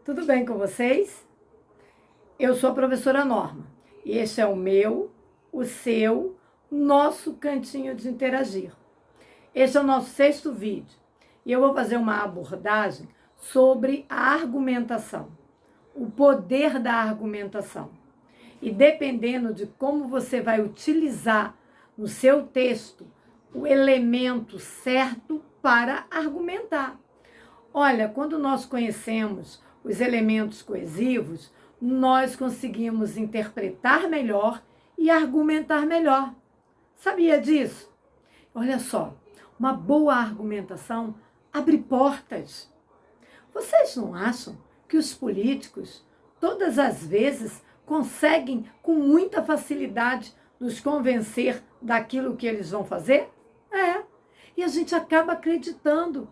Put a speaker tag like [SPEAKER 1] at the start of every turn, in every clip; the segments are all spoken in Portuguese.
[SPEAKER 1] Tudo bem com vocês? Eu sou a professora Norma e este é o meu, o seu, nosso cantinho de interagir. Este é o nosso 6º vídeo e eu vou fazer uma abordagem sobre a argumentação, o poder da argumentação. E dependendo de como você vai utilizar no seu texto o elemento certo para argumentar. Olha, quando nós conhecemos os elementos coesivos, nós conseguimos interpretar melhor e argumentar melhor. Sabia disso? Olha só, uma boa argumentação abre portas. Vocês não acham que os políticos, todas as vezes, conseguem com muita facilidade nos convencer daquilo que eles vão fazer? É. E a gente acaba acreditando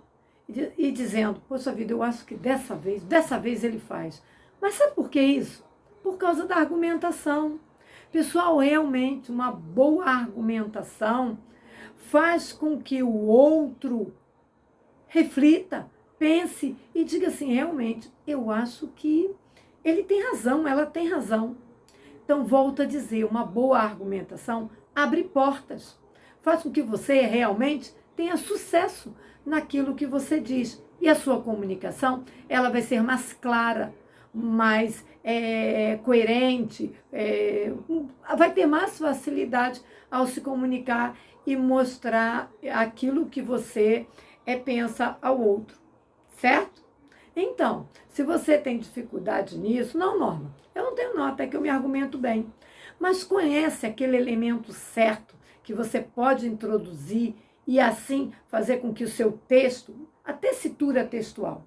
[SPEAKER 1] e dizendo, poxa vida, eu acho que dessa vez ele faz. Mas sabe por que isso? Por causa da argumentação. Pessoal, realmente uma boa argumentação faz com que o outro reflita, pense e diga assim, realmente, eu acho que ele tem razão, ela tem razão. Então, volto a dizer, uma boa argumentação abre portas, faz com que você realmente tenha sucesso naquilo que você diz. E a sua comunicação, ela vai ser mais clara, mais coerente, vai ter mais facilidade ao se comunicar e mostrar aquilo que você pensa ao outro, certo? Então, se você tem dificuldade nisso, não, Norma, eu não tenho não, até que eu me argumento bem. Mas conhece aquele elemento certo que você pode introduzir e assim fazer com que o seu texto, a tessitura textual,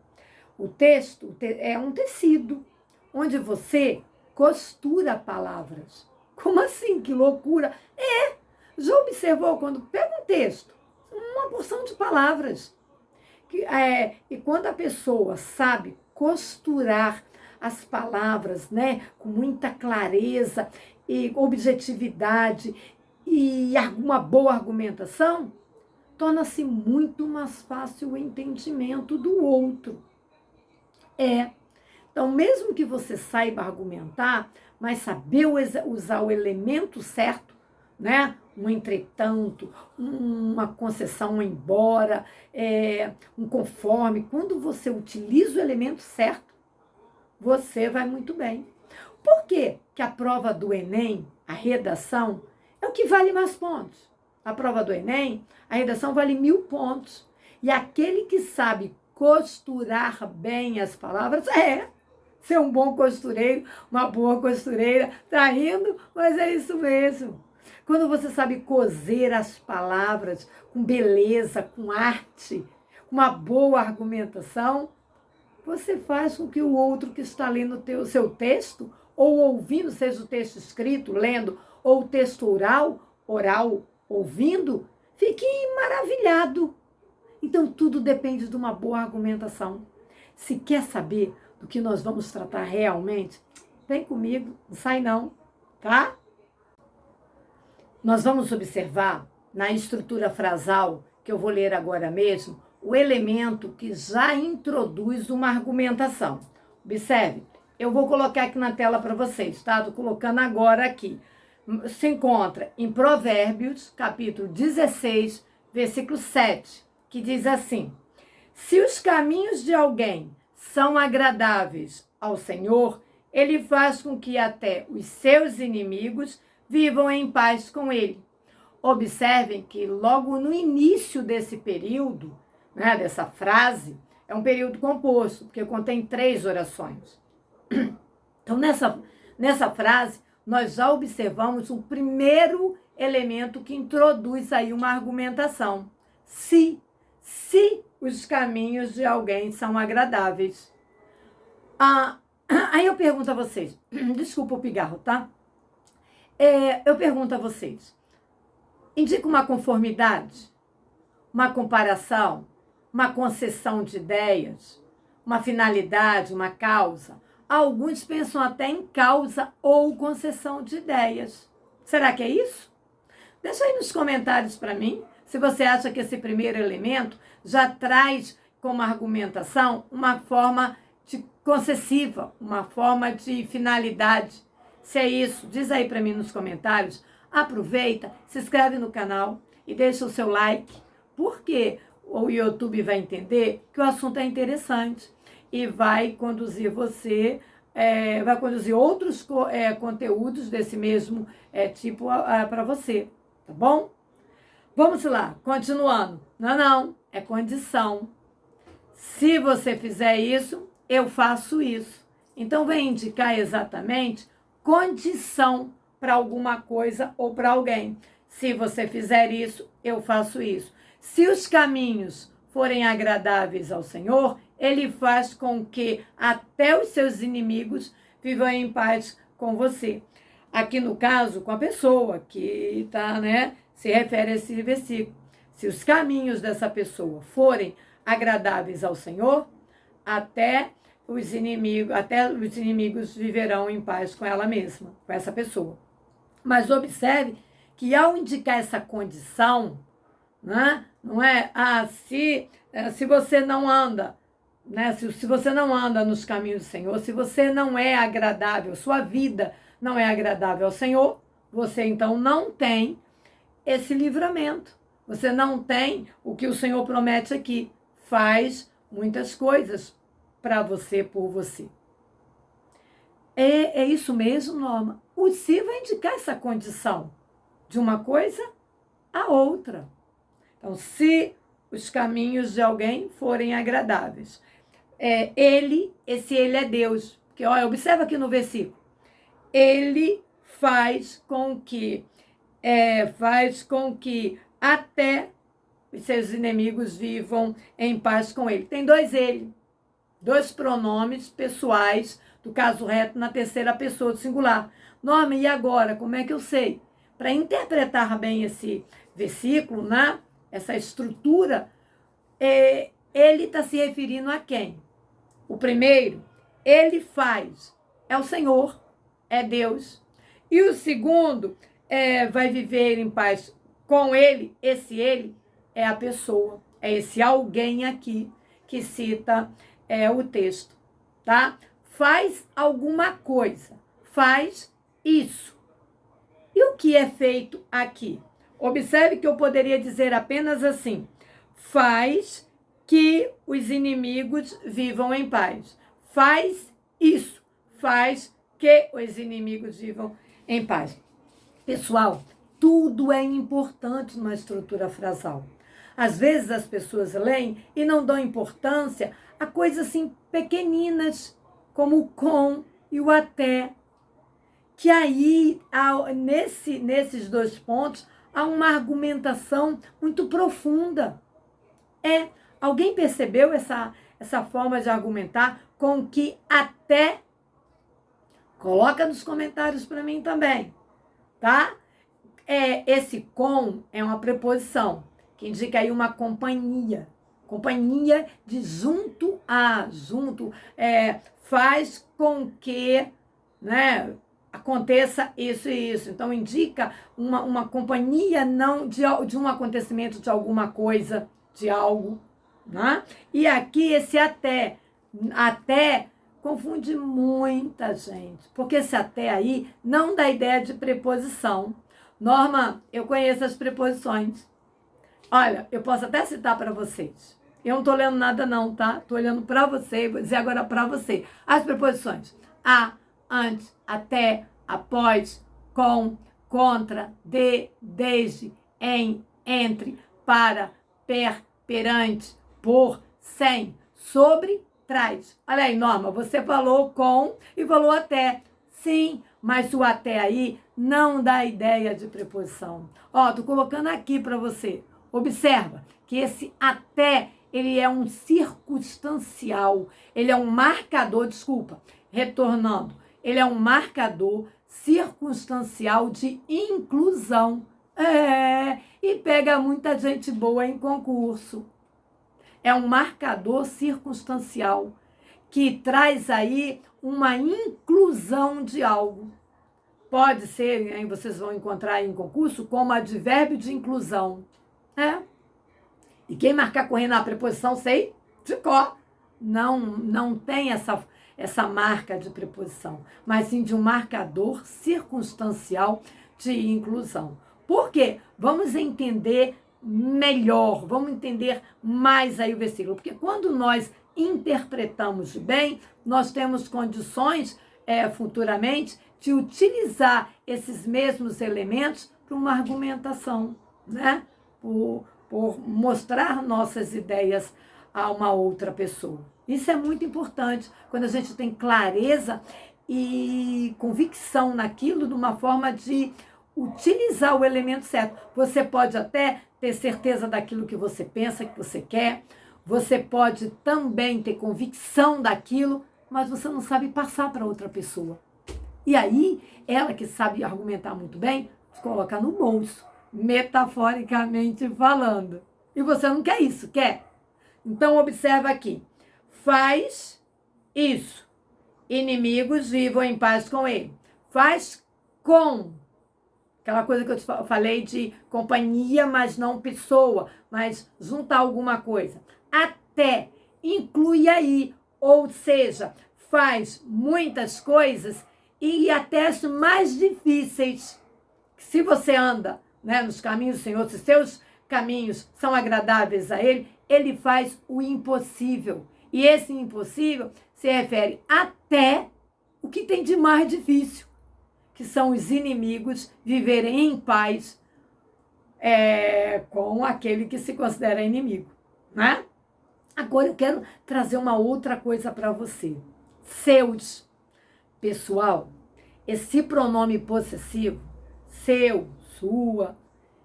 [SPEAKER 1] o texto é um tecido, onde você costura palavras. Como assim? Que loucura! Já observou quando pega um texto, uma porção de palavras, e quando a pessoa sabe costurar as palavras, né, com muita clareza e objetividade e uma boa argumentação, torna-se muito mais fácil o entendimento do outro. Então, mesmo que você saiba argumentar, mas saber usar o elemento certo, né? Um entretanto, uma concessão, um embora, um conforme. Quando você utiliza o elemento certo, você vai muito bem. Por quê que a prova do Enem, a redação, é o que vale mais pontos? A prova do Enem, a redação vale 1000 pontos. E aquele que sabe costurar bem as palavras, ser um bom costureiro, uma boa costureira, tá rindo, mas é isso mesmo. Quando você sabe coser as palavras com beleza, com arte, com uma boa argumentação, você faz com que o outro que está lendo o seu texto, ou ouvindo, seja o texto escrito, lendo, ou o texto oral, ouvindo, fique maravilhado. Então, tudo depende de uma boa argumentação. Se quer saber do que nós vamos tratar realmente, vem comigo, não sai não, tá? Nós vamos observar na estrutura frasal, que eu vou ler agora mesmo, o elemento que já introduz uma argumentação. Observe, eu vou colocar aqui na tela para vocês, tá? Estou colocando agora aqui. Se encontra em Provérbios, capítulo 16, versículo 7, que diz assim: se os caminhos de alguém são agradáveis ao Senhor, ele faz com que até os seus inimigos vivam em paz com ele. Observem que logo no início desse período, né, dessa frase, é um período composto, porque contém 3 orações. Então, nessa frase, nós já observamos um primeiro elemento que introduz aí uma argumentação. Se os caminhos de alguém são agradáveis. Aí eu pergunto a vocês, desculpa o pigarro, tá? Eu pergunto a vocês, indica uma conformidade, uma comparação, uma concessão de ideias, uma finalidade, uma causa? Alguns pensam até em causa ou concessão de ideias. Será que é isso? Deixa aí nos comentários para mim, se você acha que esse primeiro elemento já traz como argumentação uma forma de concessiva, uma forma de finalidade. Se é isso, diz aí para mim nos comentários. Aproveita, se inscreve no canal e deixa o seu like, porque o YouTube vai entender que o assunto é interessante e vai conduzir você, vai conduzir outros conteúdos desse mesmo tipo para você, tá bom? Vamos lá, continuando. Não, é condição. Se você fizer isso, eu faço isso. Então, vem indicar exatamente condição para alguma coisa ou para alguém. Se você fizer isso, eu faço isso. Se os caminhos forem agradáveis ao Senhor, Ele faz com que até os seus inimigos vivam em paz com você. Aqui no caso, com a pessoa que está, se refere a esse versículo. Se os caminhos dessa pessoa forem agradáveis ao Senhor, até os inimigos viverão em paz com ela mesma, com essa pessoa. Mas observe que ao indicar essa condição, não é se você não anda, se você não anda nos caminhos do Senhor, se você não é agradável, sua vida não é agradável ao Senhor, você então não tem esse livramento. Você não tem o que o Senhor promete aqui. Faz muitas coisas para você, por você. É isso mesmo, Norma. O se vai indicar essa condição de uma coisa a outra. Então, se os caminhos de alguém forem agradáveis. Esse ele é Deus. Porque, olha, observa aqui no versículo. Ele faz com que até os seus inimigos vivam em paz com ele. Tem dois pronomes pessoais do caso reto na terceira pessoa do singular. Norma, e agora? Como é que eu sei? Para interpretar bem esse versículo, essa estrutura, ele está se referindo a quem? O primeiro, ele faz, é o Senhor, é Deus. E o segundo, vai viver em paz com ele, esse ele é a pessoa, é esse alguém aqui que cita o texto, tá? Faz alguma coisa, faz isso. E o que é feito aqui? Observe que eu poderia dizer apenas assim, faz que os inimigos vivam em paz. Faz isso, faz que os inimigos vivam em paz. Pessoal, tudo é importante numa estrutura frasal. Às vezes as pessoas leem e não dão importância a coisas assim pequeninas, como o com e o até. Que aí, nesses dois pontos, há uma argumentação muito profunda. Alguém percebeu essa forma de argumentar com que até? Coloca nos comentários para mim também, tá? Esse com é uma preposição, que indica aí uma companhia. Companhia de junto a, faz com que, aconteça isso e isso. Então, indica uma companhia não de um acontecimento, de alguma coisa, de algo. E aqui esse até confunde muita gente, porque esse até aí não dá ideia de preposição. Norma, eu conheço as preposições. Olha, eu posso até citar para vocês. Eu não estou lendo nada não, tá? Estou olhando para você, vou dizer agora para você. As preposições. A, antes, até, após, com, contra, de, desde, em, entre, para, perante, por, sem, sobre, traz. Olha aí, Norma, você falou com e falou até. Sim, mas o até aí não dá ideia de preposição. Tô colocando aqui para você. Observa que esse até, ele é um circunstancial, ele é um marcador, retornando, ele é um marcador circunstancial de inclusão. E pega muita gente boa em concurso. É um marcador circunstancial que traz aí uma inclusão de algo. Pode ser, vocês vão encontrar aí em concurso, como advérbio de inclusão. E quem marcar correndo a preposição, sei, de cor. Não tem essa marca de preposição, mas sim de um marcador circunstancial de inclusão. Por quê? Vamos entender melhor, vamos entender mais aí o versículo, porque quando nós interpretamos bem, nós temos condições futuramente de utilizar esses mesmos elementos para uma argumentação, né? Por mostrar nossas ideias a uma outra pessoa. Isso é muito importante quando a gente tem clareza e convicção naquilo de uma forma de utilizar o elemento certo. Você pode até ter certeza daquilo que você pensa, que você quer. Você pode também ter convicção daquilo, mas você não sabe passar para outra pessoa. E aí, ela que sabe argumentar muito bem, coloca no bolso, metaforicamente falando. E você não quer isso, quer? Então, observa aqui. Faz isso. Inimigos vivam em paz com ele. Faz com. Aquela coisa que eu te falei de companhia, mas não pessoa, mas juntar alguma coisa. Até, inclui aí, ou seja, faz muitas coisas e até as mais difíceis. Se você anda, né, nos caminhos do Senhor, se seus caminhos são agradáveis a Ele, Ele faz o impossível. E esse impossível se refere até o que tem de mais difícil, que são os inimigos viverem em paz com aquele que se considera inimigo, né? Agora eu quero trazer uma outra coisa para você. Seus, pessoal, esse pronome possessivo, seu, sua,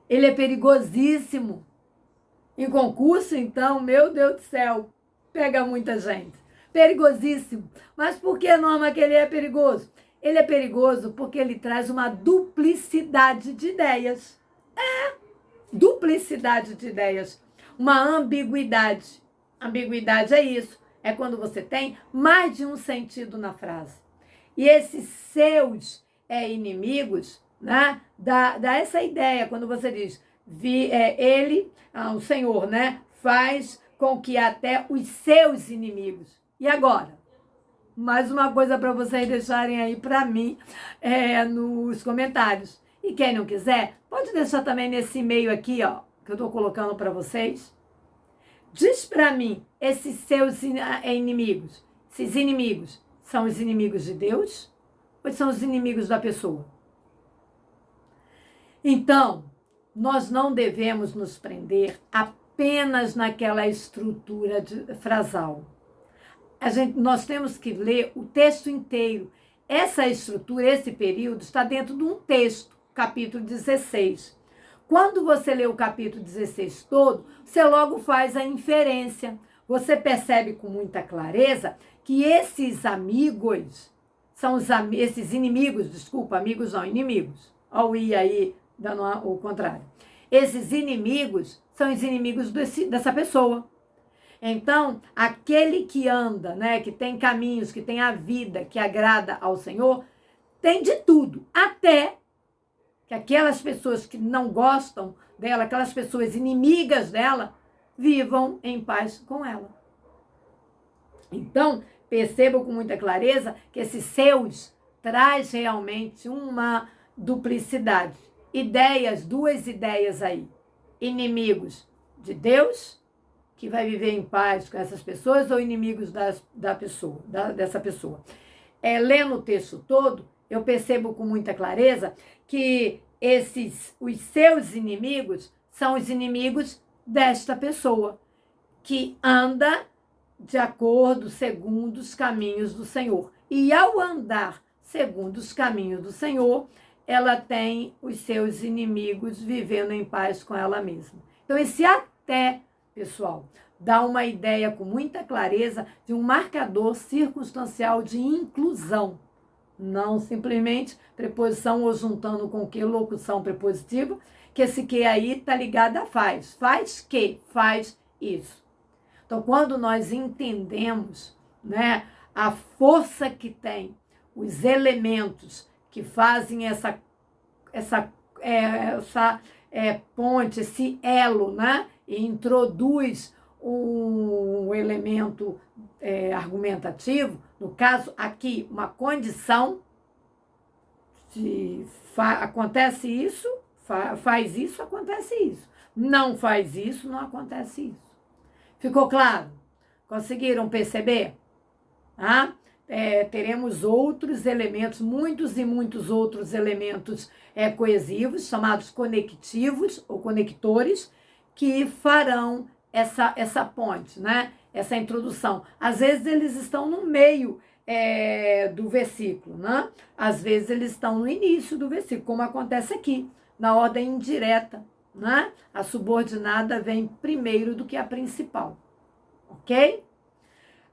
[SPEAKER 1] ele é perigosíssimo. Em concurso, então, meu Deus do céu, pega muita gente. Perigosíssimo. Mas por que, Norma, que ele é perigoso? Ele é perigoso porque ele traz uma duplicidade de ideias. Duplicidade de ideias. Uma ambiguidade. Ambiguidade é isso. É quando você tem mais de um sentido na frase. E esses seus inimigos, né, dá essa ideia quando você diz o Senhor, né, faz com que até os seus inimigos. E agora? Mais uma coisa para vocês deixarem aí para mim nos comentários. E quem não quiser, pode deixar também nesse e-mail aqui, ó, que eu estou colocando para vocês. Diz para mim, esses seus inimigos, esses inimigos, são os inimigos de Deus ou são os inimigos da pessoa? Então, nós não devemos nos prender apenas naquela estrutura frasal. Nós temos que ler o texto inteiro. Essa estrutura, esse período, está dentro de um texto, capítulo 16. Quando você lê o capítulo 16 todo, você logo faz a inferência. Você percebe com muita clareza que esses amigos, esses inimigos, desculpa, amigos não, inimigos. Olha o I aí, dando o contrário. Esses inimigos são os inimigos dessa pessoa. Então, aquele que anda, né, que tem caminhos, que tem a vida que agrada ao Senhor, tem de tudo, até que aquelas pessoas que não gostam dela, aquelas pessoas inimigas dela, vivam em paz com ela. Então, percebam com muita clareza que esses seus traz realmente uma duplicidade. Duas ideias aí. Inimigos de Deus, que vai viver em paz com essas pessoas, ou inimigos dessa pessoa. Lendo o texto todo, eu percebo com muita clareza que os seus inimigos são os inimigos desta pessoa, que anda de acordo, segundo os caminhos do Senhor. E ao andar segundo os caminhos do Senhor, ela tem os seus inimigos vivendo em paz com ela mesma. Então, esse até, pessoal, dá uma ideia com muita clareza de um marcador circunstancial de inclusão. Não simplesmente preposição ou juntando com que locução prepositiva, que esse que aí está ligado a faz. Faz que? Faz isso. Então, quando nós entendemos, né, a força que tem os elementos que fazem essa ponte, esse elo, né, e introduz um elemento argumentativo, No caso aqui, uma condição, se acontece isso, faz isso, acontece isso. Não faz isso, não acontece isso. Ficou claro? Conseguiram perceber? Ah? Teremos outros elementos, muitos e muitos outros elementos coesivos, chamados conectivos ou conectores, que farão essa ponte, né? Essa introdução. Às vezes eles estão no meio do versículo, né? Às vezes eles estão no início do versículo, como acontece aqui, na ordem indireta, né? A subordinada vem primeiro do que a principal, ok?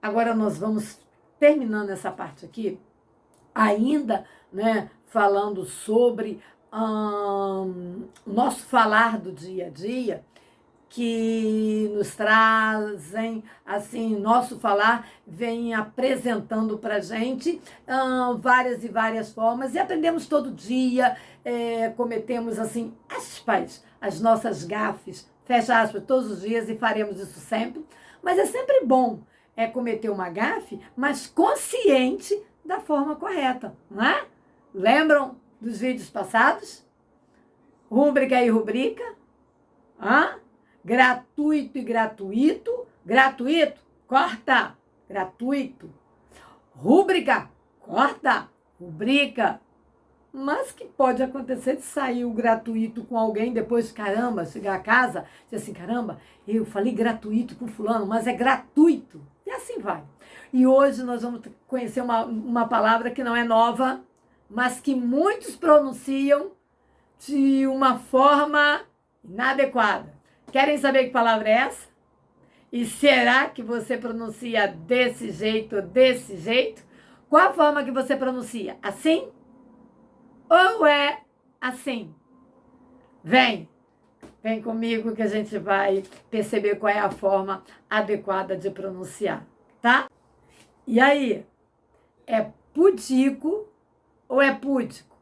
[SPEAKER 1] Agora nós vamos terminando essa parte aqui, ainda, né, falando sobre nosso falar do dia a dia, que nos trazem, assim, nosso falar vem apresentando para gente várias e várias formas, e aprendemos todo dia, cometemos, assim, aspas, as nossas gafes, fecha aspas, todos os dias, e faremos isso sempre, mas é sempre bom cometer uma gafe, mas consciente da forma correta, não é? Lembram dos vídeos passados? Rúbrica e rubrica? Gratuito e gratuito. Gratuito, corta. Gratuito. Rúbrica, corta. Rubrica. Mas que pode acontecer de sair o gratuito com alguém, depois, caramba, chegar a casa, dizer assim, caramba, eu falei gratuito com fulano, mas é gratuito. E assim vai. E hoje nós vamos conhecer uma palavra que não é nova, mas que muitos pronunciam de uma forma inadequada. Querem saber que palavra é essa? E será que você pronuncia desse jeito, desse jeito? Qual a forma que você pronuncia? Assim? Ou é assim? Vem comigo que a gente vai perceber qual é a forma adequada de pronunciar, tá? E aí, é pudico ou é púdico?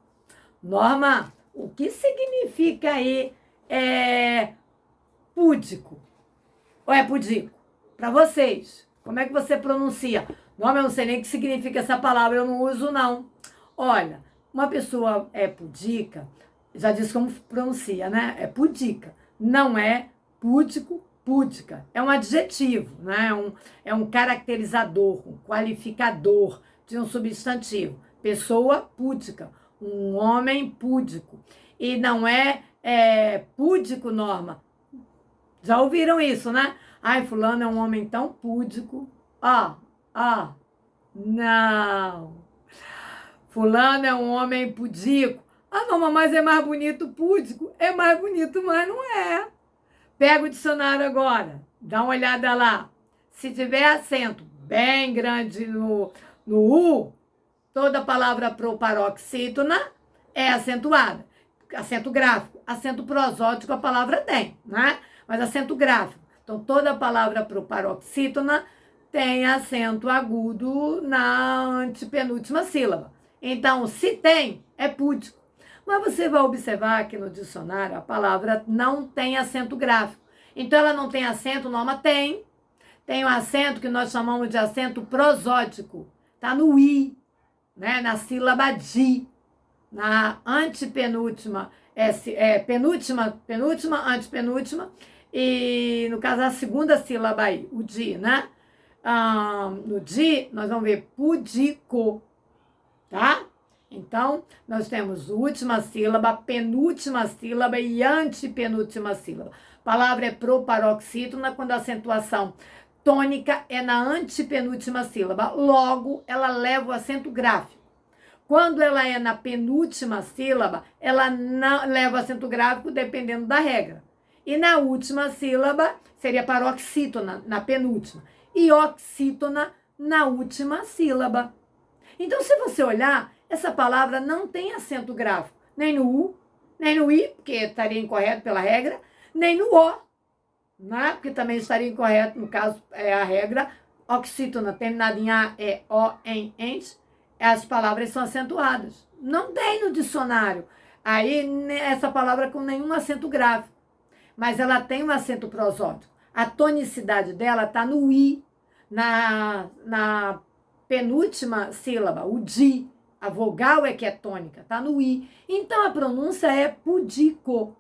[SPEAKER 1] Norma, o que significa aí púdico ou é pudico? Para vocês, como é que você pronuncia? Norma, eu não sei nem o que significa essa palavra, eu não uso não. Olha, uma pessoa pudica, já disse como pronuncia, né? É pudica. Não é púdico, púdica. É um adjetivo, né? É um caracterizador, um qualificador de um substantivo. Pessoa púdica, um homem púdico. E não é púdico, Norma. Já ouviram isso, né? Ai, fulano é um homem tão púdico. Não. Fulano é um homem pudico. Não, mas é mais bonito púdico. É mais bonito, mas não é. Pega o dicionário agora. Dá uma olhada lá. Se tiver acento bem grande no U, toda palavra proparoxítona é acentuada. Acento gráfico. Acento prosódico a palavra tem, né? Mas acento gráfico. Então, toda palavra proparoxítona tem acento agudo na antepenúltima sílaba. Então, se tem, é púdico. Mas você vai observar que no dicionário a palavra não tem acento gráfico. Então, ela não tem acento, Norma? Tem. Tem um acento que nós chamamos de acento prosódico. Está no I, né? Na sílaba di. Na antepenúltima, penúltima, antepenúltima. E, no caso, a segunda sílaba aí, o di, né? No di, nós vamos ver pudico. Tá? Então, nós temos última sílaba, penúltima sílaba e antepenúltima sílaba. A palavra é proparoxítona quando a acentuação tônica é na antepenúltima sílaba. Logo, ela leva o acento gráfico. Quando ela é na penúltima sílaba, ela não leva o acento gráfico dependendo da regra. E na última sílaba, seria paroxítona, na penúltima. E oxítona na última sílaba. Então, se você olhar, essa palavra não tem acento gráfico, nem no U, nem no I, porque estaria incorreto pela regra, nem no O, né? Porque também estaria incorreto, no caso, a regra oxítona, terminada em A, E, O, em, ente, as palavras são acentuadas. Não tem no dicionário. Aí, essa palavra com nenhum acento gráfico, mas ela tem um acento prosódico. A tonicidade dela está no I, na penúltima sílaba, o di. A vogal é que é tônica, tá no i. Então a pronúncia é pudico.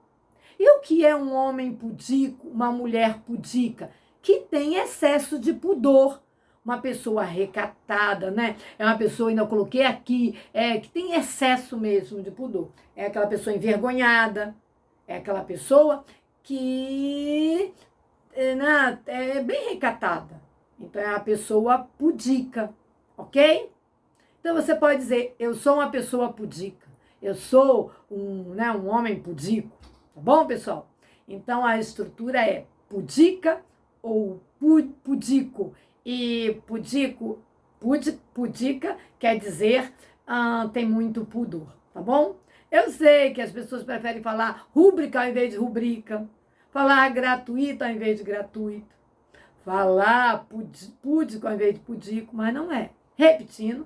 [SPEAKER 1] E o que é um homem pudico, uma mulher pudica? Que tem excesso de pudor. Uma pessoa recatada, né? É uma pessoa, ainda eu coloquei aqui, que tem excesso mesmo de pudor. É aquela pessoa envergonhada, é aquela pessoa que é bem recatada. Então é a pessoa pudica, ok? Então você pode dizer, eu sou uma pessoa pudica. Eu sou um homem pudico. Tá bom, pessoal? Então a estrutura é pudica ou pudico. E pudica quer dizer tem muito pudor, tá bom? Eu sei que as pessoas preferem falar rúbrica ao invés de rubrica, falar gratuito ao invés de gratuito, falar pudico ao invés de pudico, mas não é. Repetindo,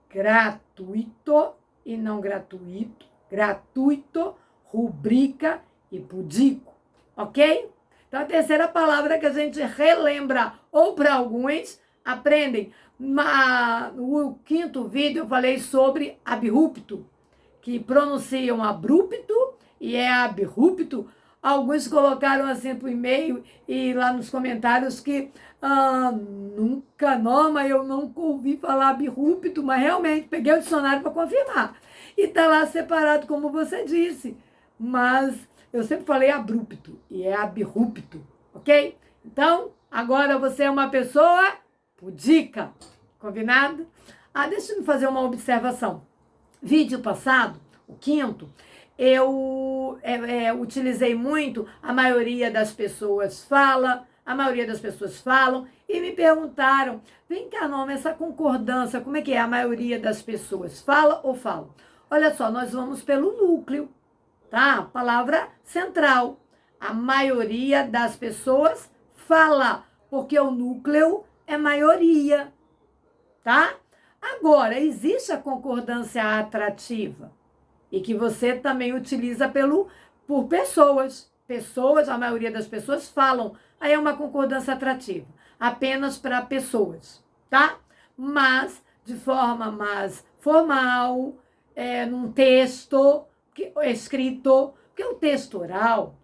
[SPEAKER 1] gratuito e não gratuito, gratuito, rubrica e pudico, ok? Então, a terceira palavra que a gente relembra, ou para alguns, aprendem. No quinto vídeo eu falei sobre abrupto, que pronunciam abrupto e é abrupto. Alguns colocaram assim pro e-mail e lá nos comentários que nunca, não, mas eu nunca ouvi falar abrupto, mas realmente peguei o dicionário para confirmar. E tá lá separado, como você disse. Mas eu sempre falei abrupto e é abrupto, ok? Então, agora você é uma pessoa pudica, combinado? Deixa eu fazer uma observação. Vídeo passado, o quinto, eu utilizei muito, a maioria das pessoas fala, a maioria das pessoas falam, e me perguntaram, vem cá, Norma, essa concordância, como é que é? A maioria das pessoas fala ou falam? Olha só, nós vamos pelo núcleo, tá? Palavra central. A maioria das pessoas fala, porque o núcleo é maioria, tá? Agora, existe a concordância atrativa e que você também utiliza por pessoas. Pessoas, a maioria das pessoas falam. Aí é uma concordância atrativa, apenas para pessoas, tá? Mas de forma mais formal, num texto escrito, porque o texto oral,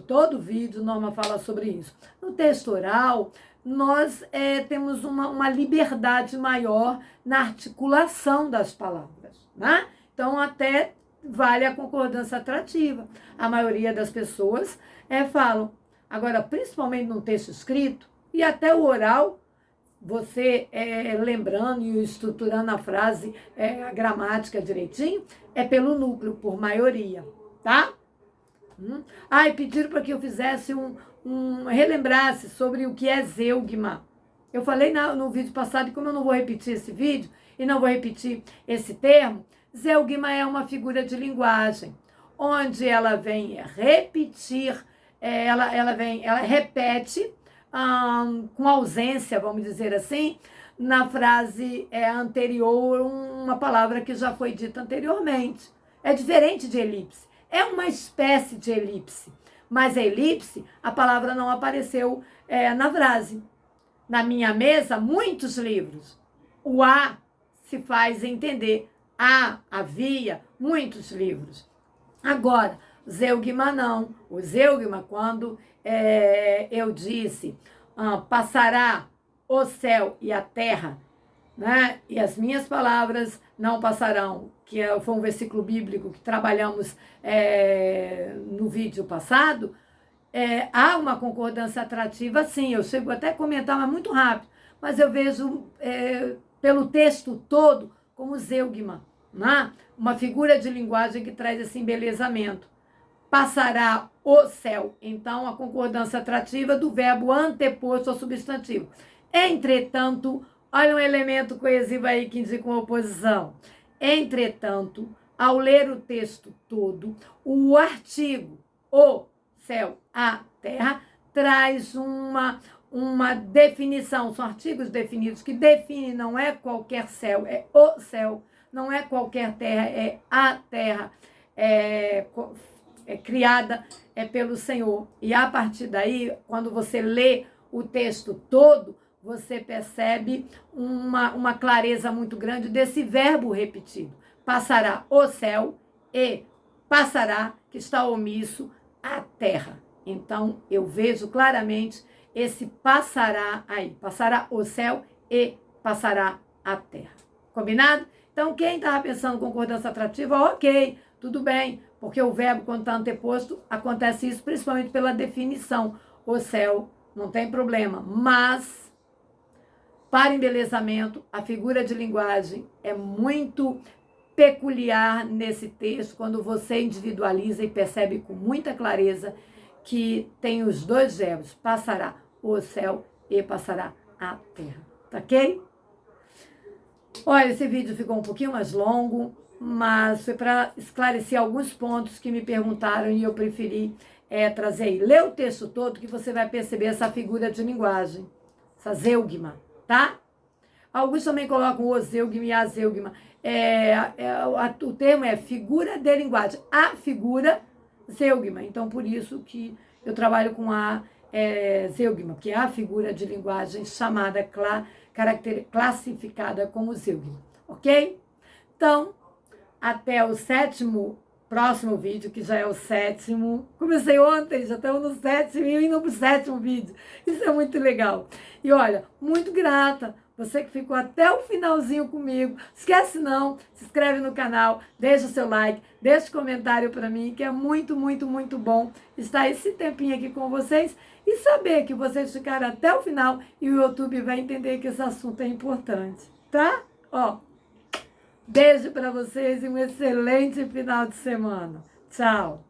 [SPEAKER 1] todo vídeo Norma fala sobre isso. No texto oral, nós temos uma liberdade maior na articulação das palavras, né? Então, até vale a concordância atrativa. A maioria das pessoas falam. Agora, principalmente no texto escrito e até o oral, você lembrando e estruturando a frase, a gramática direitinho, é pelo núcleo, por maioria, tá? E pediram para que eu fizesse relembrasse sobre o que é zeugma. Eu falei no vídeo passado, e como eu não vou repetir esse vídeo, e não vou repetir esse termo, zeugma é uma figura de linguagem, onde ela vem repetir, ela repete com ausência, vamos dizer assim, na frase anterior, uma palavra que já foi dita anteriormente. É diferente de elipse. É uma espécie de elipse, mas a elipse, a palavra não apareceu na frase. Na minha mesa, muitos livros. O a se faz entender. Havia muitos livros. Agora, zeugma não. O zeugma, quando eu disse passará o céu e a terra, né? E as minhas palavras não passarão, que foi um versículo bíblico que trabalhamos no vídeo passado, há uma concordância atrativa, sim, eu chego até a comentar, mas muito rápido, mas eu vejo pelo texto todo como zeugma, né? Uma figura de linguagem que traz esse embelezamento. Passará o céu, então a concordância atrativa do verbo anteposto ao substantivo. Entretanto, olha um elemento coesivo aí que indica uma oposição. Entretanto, ao ler o texto todo, o artigo, o céu, a terra, traz uma definição. São artigos definidos que definem, não é qualquer céu, é o céu. Não é qualquer terra, é a terra criada pelo Senhor. E a partir daí, quando você lê o texto todo, você percebe uma clareza muito grande desse verbo repetido. Passará o céu e passará, que está omisso, a terra. Então, eu vejo claramente esse passará aí. Passará o céu e passará a terra. Combinado? Então, quem estava pensando em concordância atrativa, ok, tudo bem, porque o verbo, quando está anteposto, acontece isso principalmente pela definição. O céu, não tem problema. Mas, para embelezamento, a figura de linguagem é muito peculiar nesse texto, quando você individualiza e percebe com muita clareza que tem os dois verbos, passará o céu e passará a terra. Tá ok? Olha, esse vídeo ficou um pouquinho mais longo, mas foi para esclarecer alguns pontos que me perguntaram e eu preferi trazer aí. Lê o texto todo que você vai perceber essa figura de linguagem, essa zeugma, tá? Alguns também colocam o zeugma e a zeugma. O termo é figura de linguagem, a figura zeugma. Então, por isso que eu trabalho com a zeugma, que é a figura de linguagem chamada classificada como zeugma, ok? Então, até o próximo vídeo, que já é o 7º. Comecei ontem, já estamos no 7º e indo para o 7º vídeo. Isso é muito legal. E olha, muito grata, você que ficou até o finalzinho comigo. Esquece não, se inscreve no canal, deixa o seu like, deixa um comentário para mim, que é muito, muito, muito bom estar esse tempinho aqui com vocês e saber que vocês ficaram até o final e o YouTube vai entender que esse assunto é importante, tá? Ó, beijo para vocês e um excelente final de semana. Tchau!